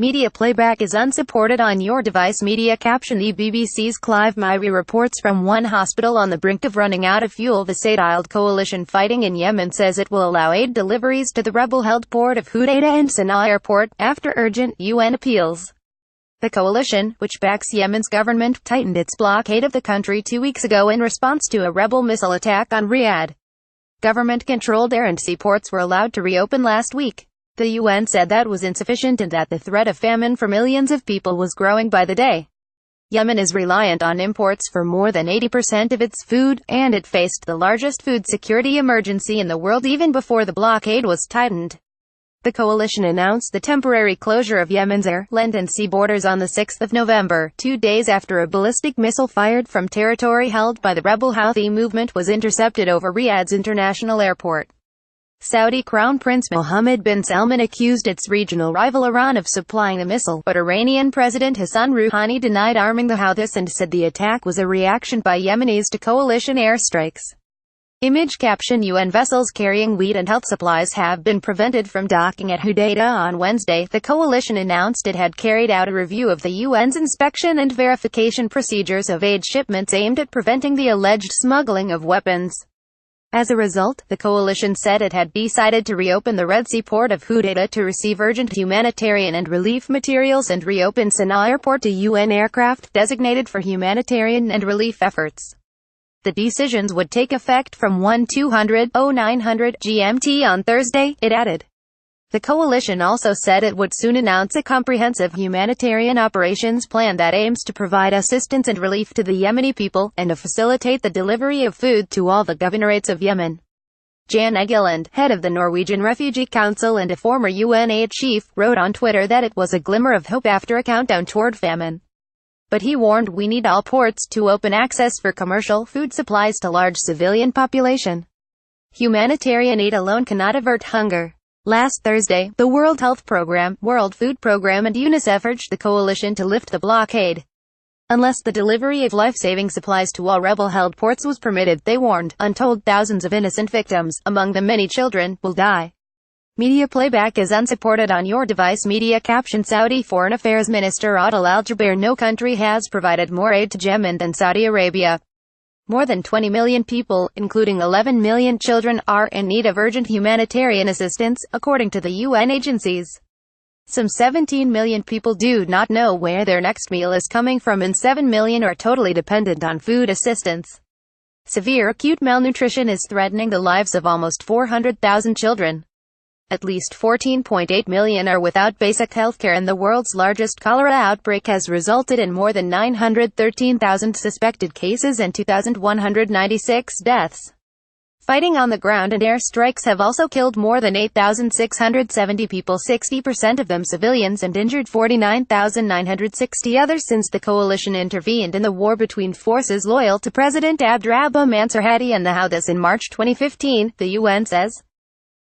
Media playback is unsupported on your device. Media caption The BBC's Clive Myrie reports from one hospital on the brink of running out of fuel. The Saudiled coalition fighting in Yemen says it will allow aid deliveries to the rebel-held port of Hudaydah and Sanaa airport, after urgent UN appeals. The coalition, which backs Yemen's government, tightened its blockade of the country 2 weeks ago in response to a rebel missile attack on Riyadh. Government-controlled air and sea ports were allowed to reopen last week. The UN said that was insufficient and that the threat of famine for millions of people was growing by the day. Yemen is reliant on imports for more than 80% of its food, and it faced the largest food security emergency in the world even before the blockade was tightened. The coalition announced the temporary closure of Yemen's air, land and sea borders on the 6th of November, 2 days after a ballistic missile fired from territory held by the rebel Houthi movement was intercepted over Riyadh's international airport. Saudi Crown Prince Mohammed bin Salman accused its regional rival Iran of supplying the missile, but Iranian President Hassan Rouhani denied arming the Houthis and said the attack was a reaction by Yemenis to coalition airstrikes. Image caption UN vessels carrying wheat and health supplies have been prevented from docking at Hudaydah on Wednesday. The coalition announced it had carried out a review of the UN's inspection and verification procedures of aid shipments aimed at preventing the alleged smuggling of weapons. As a result, the coalition said it had decided to reopen the Red Sea port of Hudaydah to receive urgent humanitarian and relief materials and reopen Sanaa airport to UN aircraft designated for humanitarian and relief efforts. The decisions would take effect from 1:09 GMT on Thursday, it added. The coalition also said it would soon announce a comprehensive humanitarian operations plan that aims to provide assistance and relief to the Yemeni people, and to facilitate the delivery of food to all the governorates of Yemen. Jan Egeland, head of the Norwegian Refugee Council and a former UN aid chief, wrote on Twitter that it was a glimmer of hope after a countdown toward famine. But he warned we need all ports to open access for commercial food supplies to large civilian population. Humanitarian aid alone cannot avert hunger. Last Thursday, the World Health Program, World Food Program and UNICEF urged the coalition to lift the blockade. Unless the delivery of life-saving supplies to all rebel-held ports was permitted, they warned, untold thousands of innocent victims, among them many children, will die. Media playback is unsupported on your device. Media caption Saudi Foreign Affairs Minister Adel Al-Jubeir: no country has provided more aid to Yemen than Saudi Arabia. More than 20 million people, including 11 million children, are in need of urgent humanitarian assistance, according to the UN agencies. Some 17 million people do not know where their next meal is coming from, and 7 million are totally dependent on food assistance. Severe acute malnutrition is threatening the lives of almost 400,000 children. At least 14.8 million are without basic healthcare, and the world's largest cholera outbreak has resulted in more than 913,000 suspected cases and 2,196 deaths. Fighting on the ground and air strikes have also killed more than 8,670 people, 60% of them civilians, and injured 49,960 others since the coalition intervened in the war between forces loyal to President Abdrabbuh Mansur Hadi and the Houthis in March 2015, the UN says.